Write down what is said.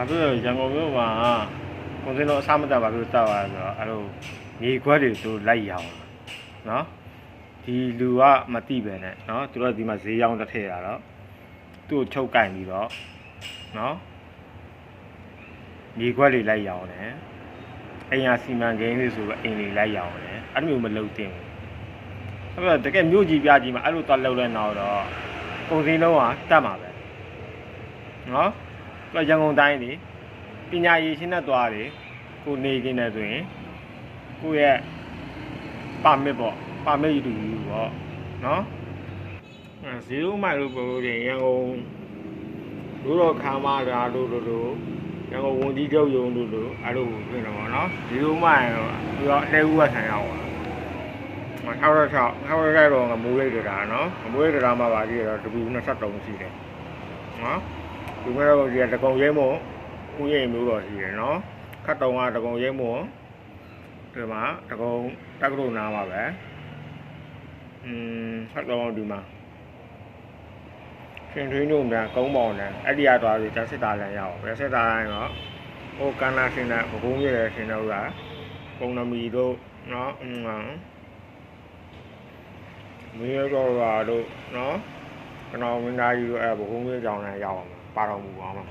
ဘာဖြစ်လို့ရန်ကုန်မြို့မှာကိုစင်းတို့အစားမတက်ဘာဖြစ်တောက်ရလဲဆိုတော့အဲ့လိုမြေခွက်တွေသူလိုက်ရောင်းနော်ဒီလူကမတိပဲနဲ့နော်သူတို့ဒီမှာဈေးရောင်းတစ်ထည့်ရတော့သူ့ကိုချုပ်ကင်ပြီးတော့နော်မြေခွက်တွေလိုက်ရောင်းတယ်အိမ်ရစီမံကိန်းလေးဆိုတော့အိမ်တွေလိုက်ရောင်းတယ်အဲ့လိုမျိုးမလုပ်သင့်ဘူးအဲ့တော့တကယ်မြို့ကြီးပြကြီးမှာအဲ့လိုသွားလှုပ်လဲနောက်တော့ကုန်စည်လုံးကတက်မှာပဲနော်ရန်ကုန်တိုင်းနေပညာရေးရှင်းတဲ့သွားတယ်ကိုနေနေတယ်ဆိုရင်ကိုရဲ့ပါမစ်ပေါ့ပါမစ်ယူတူယူပေါ့နော်0မိုင်လို့ပြောလို့ရန်ကုန်တို့တော့ခမ်းမတာတို့ရန်ကုန်ဝန်ကြီးချုပ်ရုံတို့အဲ့လိုပြင်တော့နော်0မိုင်တော့ပြီးတော့အလဲဦးကဆန်ရောက်ပါ66တော့ငမိုးရိတ်တာနော်ငမိုးရိတ်တာမှာပါကြည့်တော့ W23 ရှိတယ်နော်ဒီမှာတော့ဒီတကုံရဲမို့ဥယျာဉ်မျိုးတော့ရှိတယ်နော်ခတ်တုံကတကုံရဲမို့ဒီမှာတကုံတက္ကသိုလ်နားပါပဲခတ်တုံဒီမှာရှင်ထွေးညုံတန်းကုန်းပေါင်တန်းအဲ့ဒီကသွားပြီးကျစစ်သားလမ်းရောက်ပဲစစ်သားလမ်းတော့ဟိုကန္နာရှင်တဲ့ဘကုံးရဲရှင်တော့ကပုံနမီတို့နော်မင်းရောတို့နော်ကျွန်တော်မင်းသားကြီးတို့အဲ့ဘကုံးရဲကြောင်းလမ်းရောက်အောင်ပါတော်မူပါမှာ